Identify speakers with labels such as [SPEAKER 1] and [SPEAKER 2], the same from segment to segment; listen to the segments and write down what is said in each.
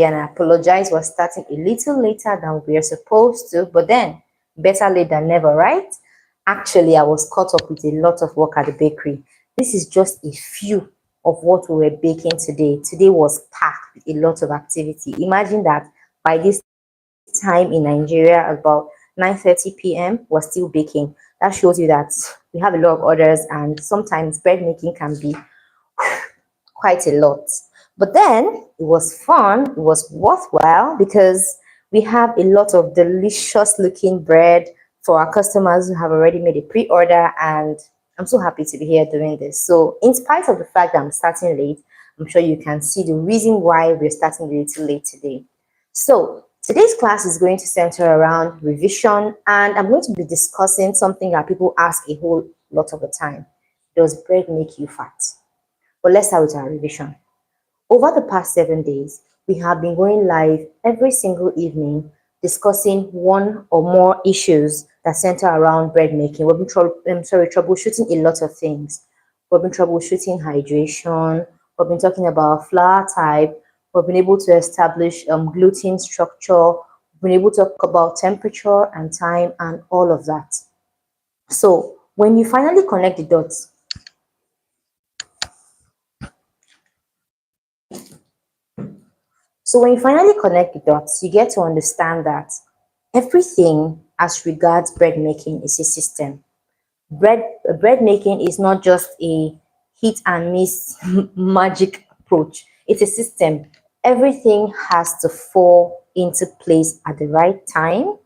[SPEAKER 1] and I apologize for starting a little later than we are supposed to, but then better late than never, right? Actually, I was caught up with a lot of work at the bakery. This is just a few of what we were baking today. Today was packed with a lot of activity. Imagine that by this time in Nigeria, about 9:30 p.m., we're still baking. That shows you that we have a lot of orders, and sometimes bread making can be quite a lot. But then it was fun, it was worthwhile because we have a lot of delicious looking bread for our customers who have already made a pre order. And I'm so happy to be here doing this. So, in spite of the fact that I'm starting late, I'm sure you can see the reason why we're starting a little late today. So, today's class is going to center around revision, and I'm going to be discussing something that people ask a whole lot of the time. Does bread make you fat? But let's start with our revision. Over the past 7 days, we have been going live every single evening discussing one or more issues that center around bread making. We've been troubleshooting a lot of things. We've been troubleshooting hydration. We've been talking about flour type. We've been able to establish gluten structure. We've been able to talk about temperature and time and all of that. So when you finally connect the dots, you get to understand that everything as regards bread making is a system. Bread making is not just a hit and miss magic approach. It's a system. Everything has to fall into place at the right time,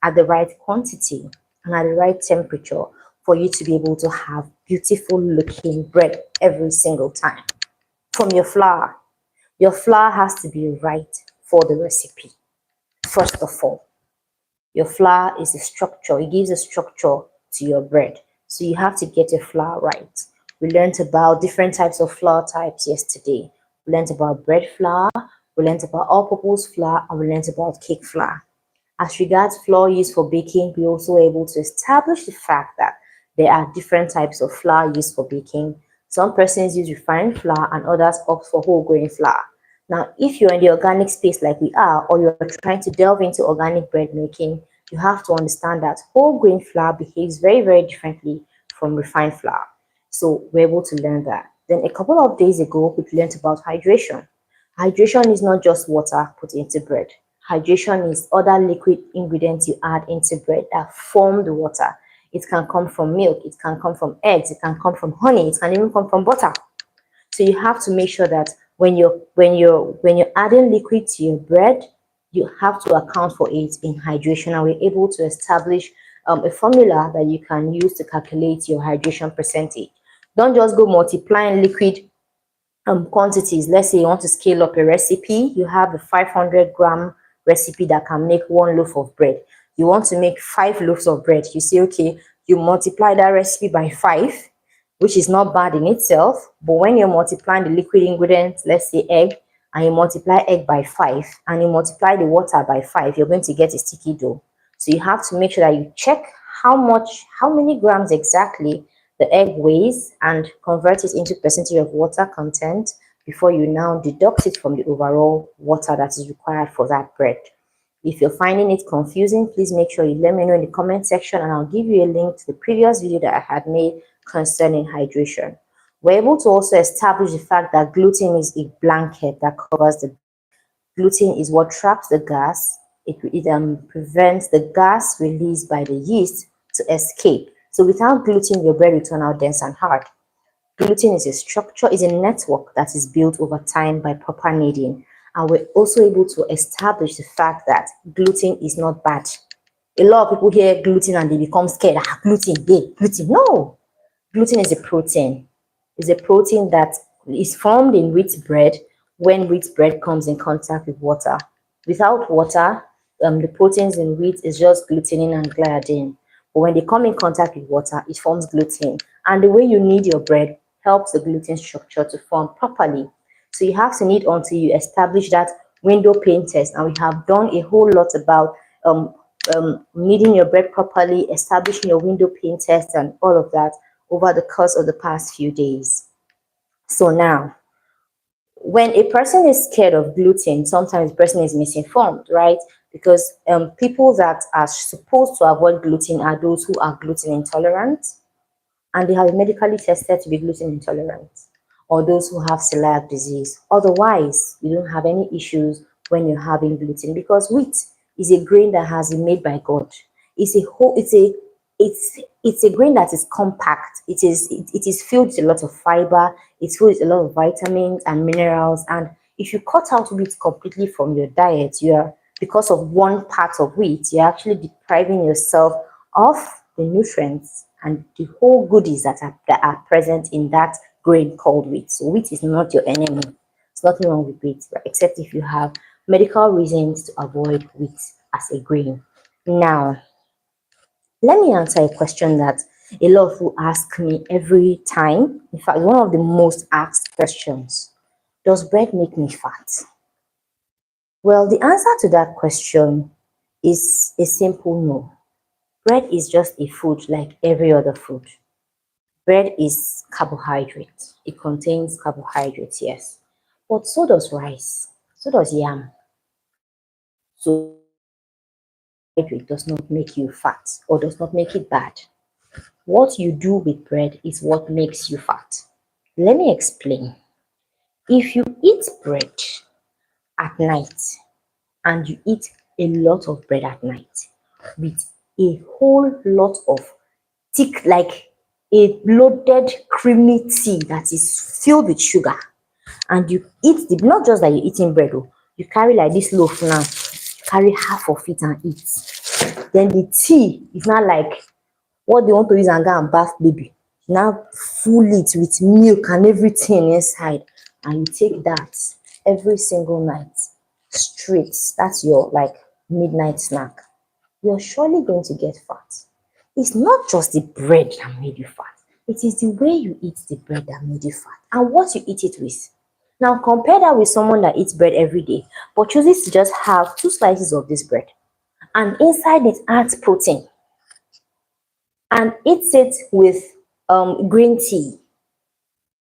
[SPEAKER 1] at the right quantity, and at the right temperature for you to be able to have beautiful looking bread every single time. From your flour has to be right for the recipe. First of all, your flour is a structure. It gives a structure to your bread. So you have to get your flour right. We learned about different types of flour types yesterday. We learned about bread flour, we learned about all-purpose flour, and we learned about cake flour. As regards flour used for baking, we also were able to establish the fact that there are different types of flour used for baking. Some persons use refined flour and others opt for whole grain flour. Now, if you're in the organic space like we are, or you're trying to delve into organic bread making, you have to understand that whole grain flour behaves very, very differently from refined flour. So we're able to learn that. Then a couple of days ago, we learned about hydration. Hydration is not just water put into bread. Hydration is other liquid ingredients you add into bread that form the water. It can come from milk, it can come from eggs, it can come from honey, it can even come from butter. So you have to make sure that when you're adding liquid to your bread, you have to account for it in hydration, and we're able to establish a formula that you can use to calculate your hydration percentage. Don't just go multiplying liquid quantities. Let's say you want to scale up a recipe, you have a 500-gram recipe that can make one loaf of bread. You want to make 5 loaves of bread. You say, okay, you multiply that recipe by 5, which is not bad in itself. But when you're multiplying the liquid ingredients, let's say egg, and you multiply egg by 5, and you multiply the water by 5, you're going to get a sticky dough. So you have to make sure that you check how many grams exactly the egg weighs and convert it into percentage of water content before you now deduct it from the overall water that is required for that bread. If you're finding it confusing, please make sure you let me know in the comment section, and I'll give you a link to the previous video that I had made concerning hydration. We're able to also establish the fact that gluten is a blanket that covers the bread. Gluten is what traps the gas. It prevents the gas released by the yeast to escape. So without gluten, your bread will turn out dense and hard. Gluten is a structure, is a network that is built over time by proper kneading. And we're also able to establish the fact that gluten is not bad. A lot of people hear gluten and they become scared. Gluten, gluten. No, gluten is a protein. It's a protein that is formed in wheat bread when wheat bread comes in contact with water. Without water, the proteins in wheat is just glutenin and gliadin. But when they come in contact with water, it forms gluten. And the way you knead your bread helps the gluten structure to form properly. So you have to knead until you establish that window pane test. And we have done a whole lot about kneading your bread properly, establishing your window pane test, and all of that over the course of the past few days. So now, when a person is scared of gluten, sometimes the person is misinformed, right? Because people that are supposed to avoid gluten are those who are gluten intolerant and they have been medically tested to be gluten intolerant, or those who have celiac disease. Otherwise, you don't have any issues when you're having gluten, because wheat is a grain that has been made by God. It's a whole, it's a grain that is compact. It is filled with a lot of fiber, it's filled with a lot of vitamins and minerals. And if you cut out wheat completely from your diet, you are, because of one part of wheat, you're actually depriving yourself of the nutrients and the whole goodies that are present in that grain called wheat. So wheat is not your enemy. There's nothing wrong with wheat, right? Except if you have medical reasons to avoid wheat as a grain. Now, let me answer a question that a lot of people ask me every time. In fact, one of the most asked questions: does bread make me fat? Well, the answer to that question is a simple no. Bread is just a food like every other food. Bread is carbohydrate. It contains carbohydrates, yes. But so does rice. So does yam. So carbohydrate does not make you fat or does not make it bad. What you do with bread is what makes you fat. Let me explain. If you eat bread at night and you eat a lot of bread at night with a whole lot of thick, like a loaded creamy tea that is filled with sugar, and you eat the, not just that you're eating bread, oh, you carry like this loaf now, you carry half of it and eat. Then the tea is not like what they want to use and go and bath baby. Now full it with milk and everything inside, and you take that every single night straight. That's your like midnight snack. You're surely going to get fat. It's not just the bread that made you fat. It is the way you eat the bread that made you fat and what you eat it with. Now compare that with someone that eats bread every day but chooses to just have two slices of this bread and inside it adds protein and eats it with green tea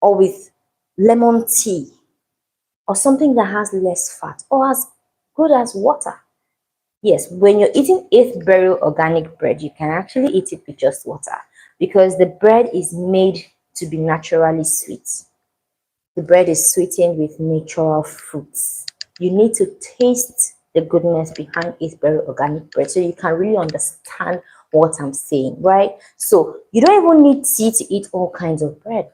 [SPEAKER 1] or with lemon tea or something that has less fat or as good as water. Yes, when you're eating 8thBeryl organic bread, you can actually eat it with just water because the bread is made to be naturally sweet. The bread is sweetened with natural fruits. You need to taste the goodness behind 8thBeryl organic bread so you can really understand what I'm saying, right? So you don't even need tea to eat all kinds of bread.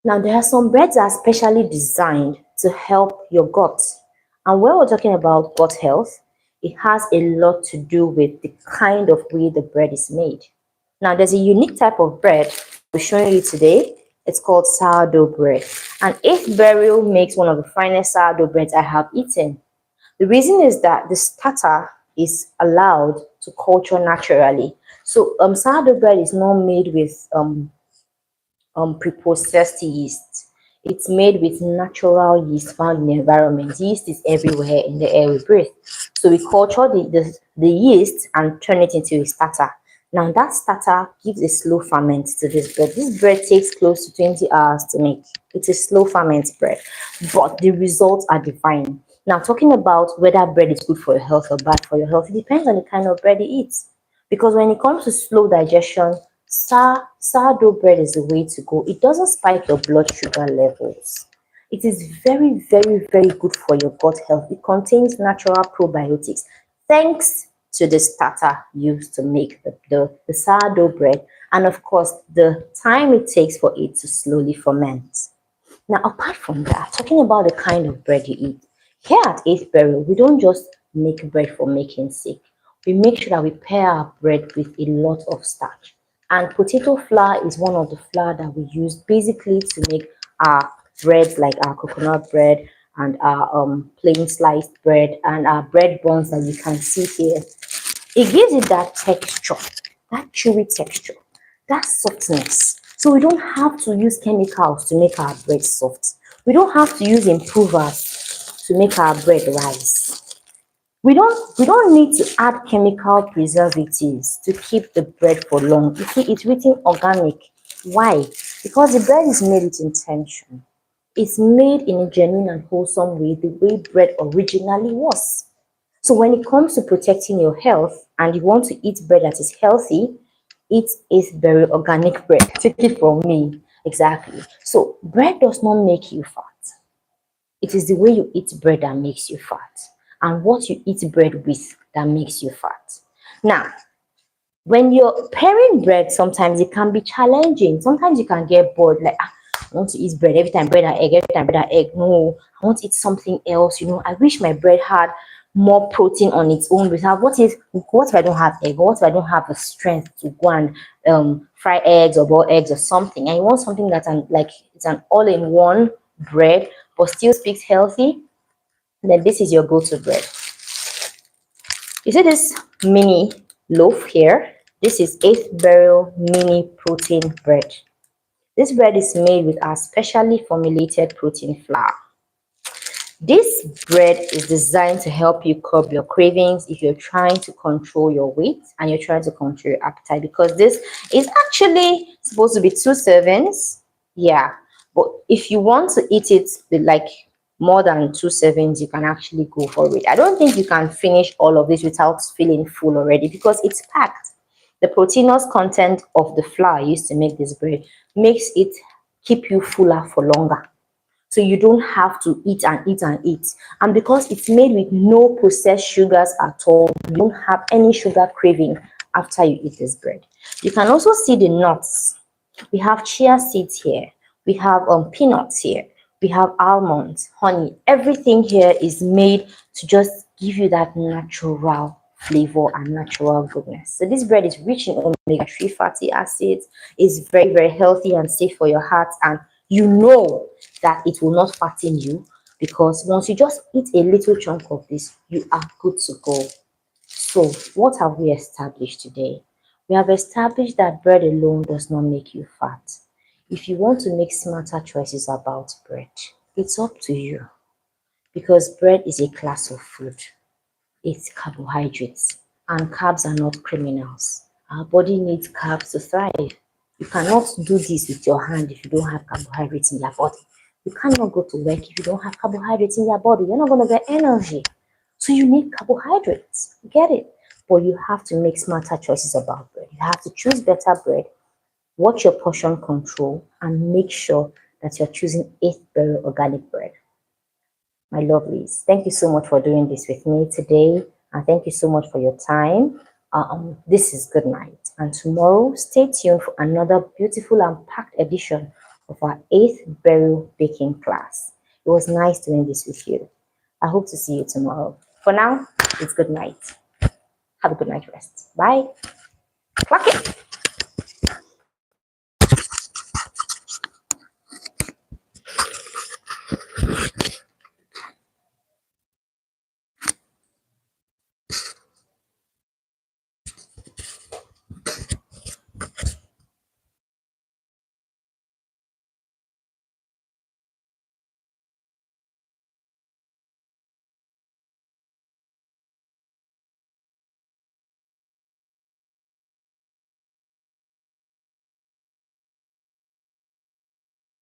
[SPEAKER 1] Now, there are some breads that are specially designed to help your gut. And when we're talking about gut health, it has a lot to do with the kind of way the bread is made. Now, there's a unique type of bread we're showing you today. It's called sourdough bread. And 8thBeryl makes one of the finest sourdough breads I have eaten. The reason is that the starter is allowed to culture naturally. So sourdough bread is not made with preprocessed yeast. It's made with natural yeast found in the environment. Yeast is everywhere in the air we breathe. So we culture the yeast and turn it into a starter. Now that starter gives a slow ferment to this bread. This bread takes close to 20 hours to make. It's a slow ferment bread, but the results are divine. Now talking about whether bread is good for your health or bad for your health, it depends on the kind of bread you eat. Because when it comes to slow digestion, sourdough bread is the way to go. It doesn't spike your blood sugar levels. It is very, very, very good for your gut health. It contains natural probiotics thanks to the starter used to make the sourdough bread, and of course the time it takes for it to slowly ferment. Now, apart from that, talking about the kind of bread you eat, here at 8thBeryl, we don't just make bread for making sake. We make sure that we pair our bread with a lot of starch. And potato flour is one of the flour that we use basically to make our breads like our coconut bread and our plain sliced bread and our bread buns that you can see here. It gives it that texture, that chewy texture, that softness. So we don't have to use chemicals to make our bread soft. We don't have to use improvers to make our bread rise. We don't need to add chemical preservatives to keep the bread for long. You see, it's written organic. Why? Because the bread is made with intention. It's made in a genuine and wholesome way, the way bread originally was. So when it comes to protecting your health and you want to eat bread that is healthy, eat 8thBeryl organic bread. Take it from me. Exactly. So bread does not make you fat. It is the way you eat bread that makes you fat, and what you eat bread with that makes you fat. Now, when you're pairing bread, sometimes it can be challenging. Sometimes you can get bored, like, I want to eat bread every time, bread and egg, every time, bread and egg. No, I want to eat something else. I wish my bread had more protein on its own without what if I don't have egg? What if I don't have the strength to go and fry eggs or boil eggs or something? And you want something that's it's an all-in-one bread but still speaks healthy, then this is your go-to bread. You see this mini loaf here? This is 8thBeryl mini protein bread. This bread is made with our specially formulated protein flour. This bread is designed to help you curb your cravings if you're trying to control your weight and you're trying to control your appetite, because this is actually supposed to be 2 servings. Yeah, but if you want to eat it with like more than 2 servings, you can actually go for it. I don't think you can finish all of this without feeling full already because it's packed. The proteinous content of the flour used to make this bread makes it keep you fuller for longer. So you don't have to eat and eat and eat. And because it's made with no processed sugars at all, you don't have any sugar craving after you eat this bread. You can also see the nuts. We have chia seeds here. We have peanuts here. We have almonds, honey. Everything here is made to just give you that natural flavor and natural goodness. So this bread is rich in omega-3 fatty acids. It's very, very healthy and safe for your heart, and you know that it will not fatten you, because once you just eat a little chunk of this, you are good to go. So what have we established today? We have established that bread alone does not make you fat. If you want to make smarter choices about bread, it's up to you, because bread is a class of food. It's carbohydrates, and carbs are not criminals. Our body needs carbs to thrive. You cannot do this with your hand if you don't have carbohydrates in your body. You cannot go to work if you don't have carbohydrates in your body. You're not going to get energy. So you need carbohydrates. Get it? But you have to make smarter choices about bread. You have to choose better bread, watch your portion control, and make sure that you're choosing 8thBeryl organic bread. My lovelies, thank you so much for doing this with me today, and thank you so much for your time. This is good night, and tomorrow stay tuned for another beautiful and packed edition of our 8thBeryl baking class. It was nice doing this with you. I hope to see you tomorrow. For now, it's good night. Have a good night rest. Bye. Clock it.